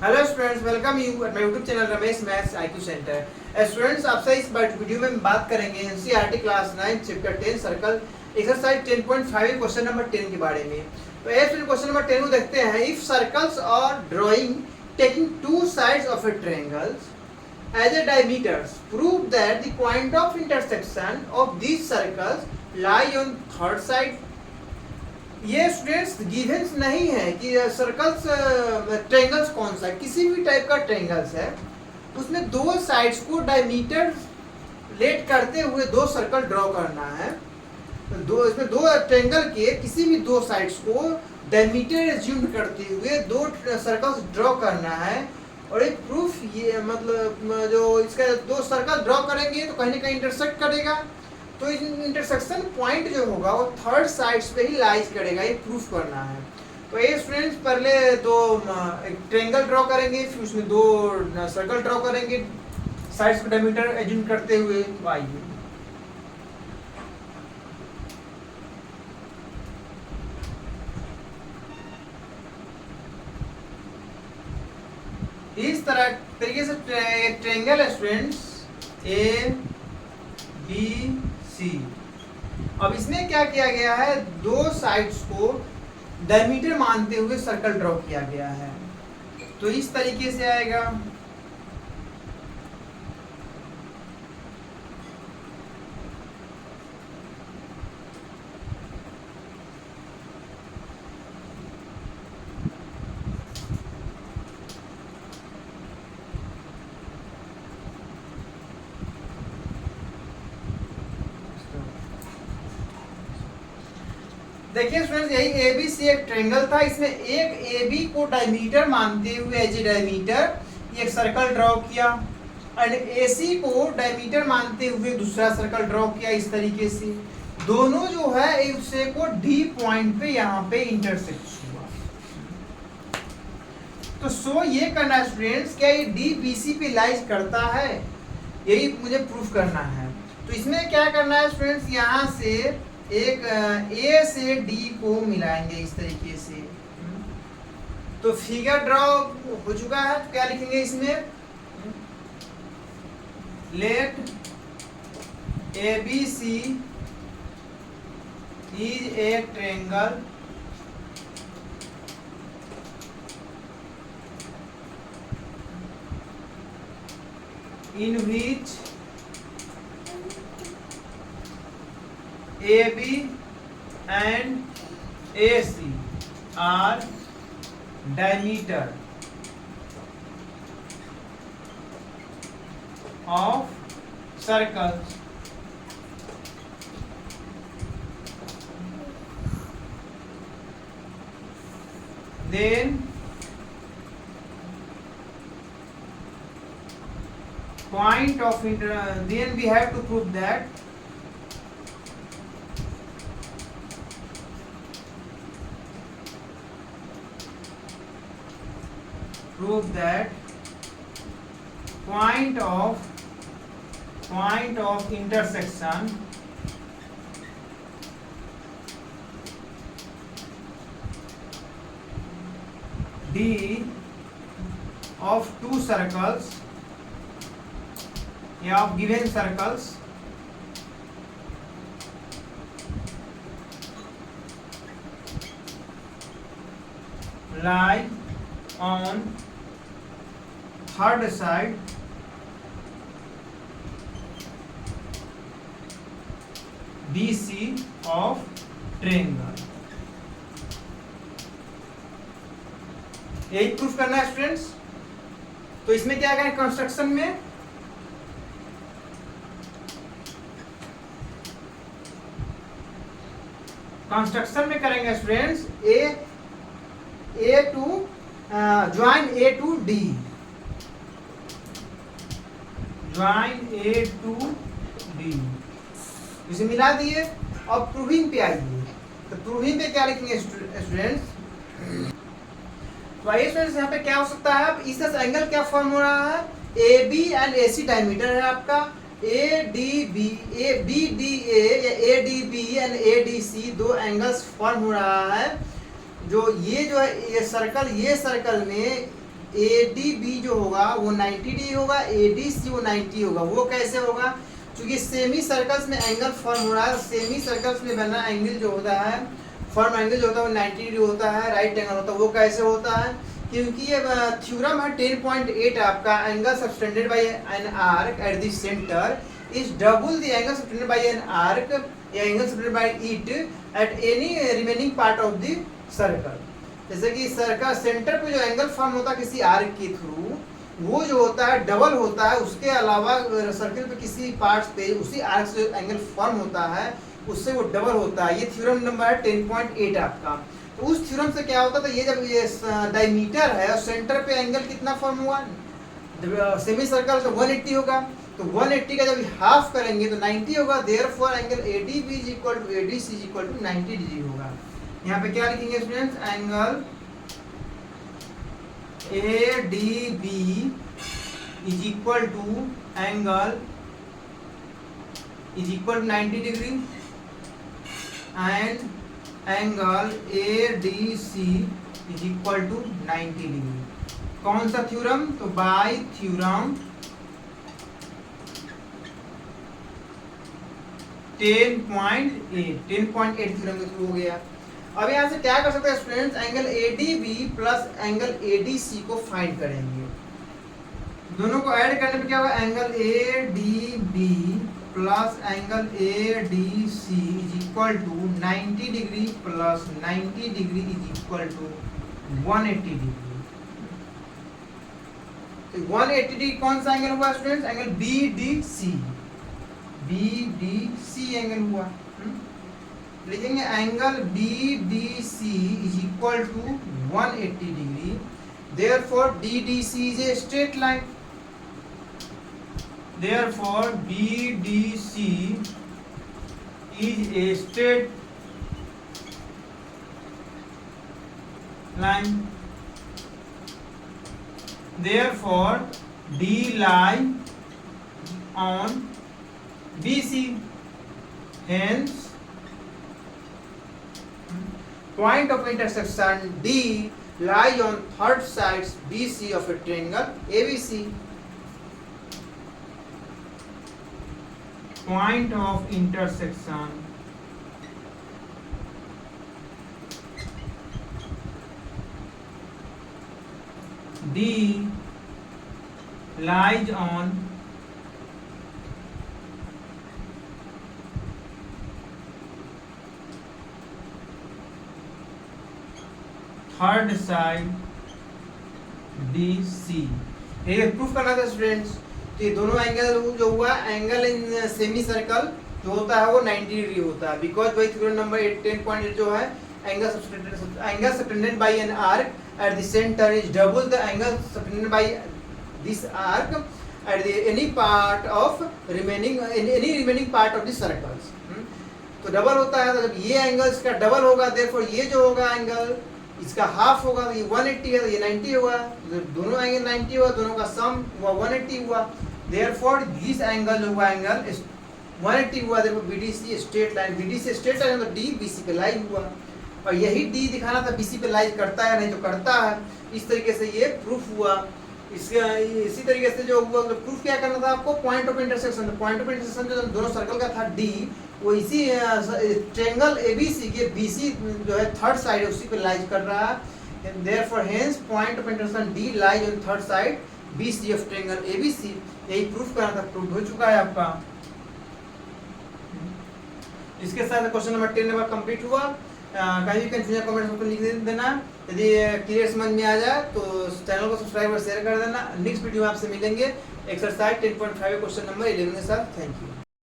Hello students, welcome you at my YouTube channel Ramesh maths IQ centre. Students, आपसे इस video में बात करेंगे NCERT class 9 chapter 10 circle exercise 10.5 question number 10 के बारे में। तो क्वेश्चन नंबर 10 को देखते हैं। इफ सर्कल्स और drawing taking two sides of A triangle as a diameters, prove that the point of intersection of these circles lie on third side. ये students Givens नहीं है कि सर्कल्स ट्रायंगल्स कौन सा है, किसी भी टाइप का ट्रायंगल्स है उसमें दो साइड्स को डायमीटर लेट करते हुए दो सर्कल ड्रॉ करना है। तो इसमें दो ट्रायंगल के किसी भी दो साइड्स को डायमीटर एज्यूम करते हुए दो सर्कल्स ड्रॉ करना है। और एक प्रूफ ये मतलब जो इसका दो सर्कल ड्रॉ करेंगे तो कहीं ना कहीं इंटरसेक्ट करेगा, तो इंटरसेक्शन पॉइंट जो होगा वो थर्ड साइड्स पे ही लाइज करेगा, ये प्रूफ करना है। तो ये स्टूडेंट्स पहले दो एक ट्रायंगल ड्रॉ करेंगे, फिर उसमें दो सर्कल ड्रॉ करेंगे साइड्स को डायमीटर एज्यूम करते हुए। तो आइए इस तरह तरीके से एक ट्रायंगल है स्टूडेंट्स ए बी सी। अब इसमें क्या किया गया है, दो साइड्स को डायमीटर मानते हुए सर्कल ड्रॉ किया गया है। तो इस तरीके से आएगा। देखिए स्टूडेंट्स, यही ए बी सी एक ट्रायंगल था। इसमें एक ए बी को डायमीटर मानते हुए एज ए डायमीटर एक सर्कल ड्रॉ किया, एंड ए सी को डायमीटर मानते हुए दूसरा सर्कल ड्रॉ किया। इस तरीके से दोनों जो है एक दूसरे को डी पॉइंट पे यहाँ पे इंटरसेक्ट हुआ। तो सो ये करना है स्टूडेंट्स, क्या ये डी बी सी पे लाइज करता है, यही मुझे प्रूफ करना है। तो इसमें क्या करना है स्टूडेंट्स, यहाँ से एक ए से डी को मिलाएंगे इस तरीके से। तो फिगर ड्रॉ हो चुका है, तो क्या लिखेंगे इसमें, let A B C is a triangle in which AB and AC are diameter of circles then then we have to prove that point of intersection D of two circles या of given circles lie on third side BC of triangle। यही proof करना है students. तो इसमें क्या करें, construction में करेंगे students A to join A to D, join A to D, इसे मिला दिए। अब प्रूविंग पे आइए। तो प्रूविंग पे क्या लिखेंगे स्टूडेंट्स, तो आइए स्टूडेंट्स यहाँ पे क्या हो सकता है, अब इस एंगल क्या फॉर्म हो रहा है, A B and A C diameter है आपका, A D B A B D A D B and A D C दो एंगल्स फॉर्म हो रहा है। जो है ये सर्कल में ADB जो होगा वो 90 डिग्री होगा, ADC वो 90 होगा। वो कैसे होगा? क्योंकि सेमी सर्कल्स में एंगल फॉर्म हो रहा है, सेमी सर्कल्स में बना एंगल जो होता है, फॉर्म एंगल जो होता है वो 90 डिग्री होता है, राइट एंगल होता है। वो कैसे होता है? क्योंकि ये थ्योरम है 10.8 आपका, angle subtended by an arc at the centre is double the angle subtended by an arc या angle subtended by it at any remaining part of the circle. जैसे कि सर्कल सेंटर पे जो एंगल फॉर्म होता है किसी arc के through, वो जो होता है डबल होता है, उसके अलावा सर्कल पे किसी पार्ट पे उसी आर्क से एंगल फॉर्म होता है उससे वो डबल होता है। ये थ्योरम नंबर है 10.8 आपका। तो उस थ्योरम से क्या होता था, ये जब ये डायमीटर है और सेंटर पे एंगल कितना फॉर्म हुआ, सेमी सर्कल तो 180 होगा, तो 180 का जब हाफ करेंगे तो 90 होगा। Therefore angle ADB is equal to ADC is equal to 90 degree होगा। यहाँ पे क्या लिखेंगे students? Angle ADB is equal to angle is equal to 90 degree and angle ADC is equal to 90 degree. कौन सा थ्योरम? तो बाय थ्योरम 10.8 थ्योरम के through हो गया। अब यहाँ से क्या कर सकते हैं students? Angle ADB plus angle ADC को फाइंड करेंगे। दोनों को ऐड करने पे क्या होगा? Angle ADB plus angle ADC is equal to 90 degree plus 90 degree is equal to 180 degree. तो 180 डिग्री कौन सा एंगल हुआ स्टूडेंट्स? एंगल BDC एंगल हुआ। लिखेंगे angle BDC is equal to 180 degree. Therefore BDC is a straight line. Therefore, BDC is a straight line. Therefore, D lie on BC. Hence, point of intersection D lies on third sides BC of a triangle ABC. Point of intersection D lies on third side BC। ये proof करना था students. तो ये दोनों angle जो हुआ, angle in semi circle जो होता है वो 90 डिग्री होता है, बिकॉज बाई थ्योरम नंबर 10.8 जो है angle subtended by an arc at the centre is double the angle subtended by this arc at the any part of remaining part of the circles. तो double होता है, तो जब ये angle इसका double होगा, देयरफॉर ये जो होगा एंगल इसका हाफ होगा, ये 180 है तो ये 90 होगा, दोनों एंगल 90 हुआ, दोनों का सम हुआ 180 हुआ। देयरफॉर दिस एंगल जो हुआ एंगल 180 हुआ, therefore BDC straight line, BDC straight line तो D BC पे लाइज हुआ, और यही D दिखाना था BC पे लाइज करता है नहीं तो करता है। इस तरीके से ये प्रूफ हुआ। इसी तरीके से जो हुआ तो प्रूफ क्या करना था आपको? Point of intersection. Point of intersection जो दोनों सर्कल का था D, वो इसी ट्रायंगल ABC के BC जो है थर्ड साइड उसी पे लाइज कर रहा है। Therefore hence point of intersection D lies on third side BC of triangle ABC। यही प्रूफ करना था, प्रूफ हो चुका है आपका। इसके साथ क्वेश्चन नंबर 10 नंबर कंप्लीट हुआ। कहीं भी कंफ्यूजन कमेंट में लिख देना। यदि क्लियर समझ में आ जाए तो चैनल को सब्सक्राइब और शेयर कर देना। नेक्स्ट वीडियो में आपसे मिलेंगे एक्सरसाइज 10.5 क्वेश्चन नंबर 11 के साथ। Thank you.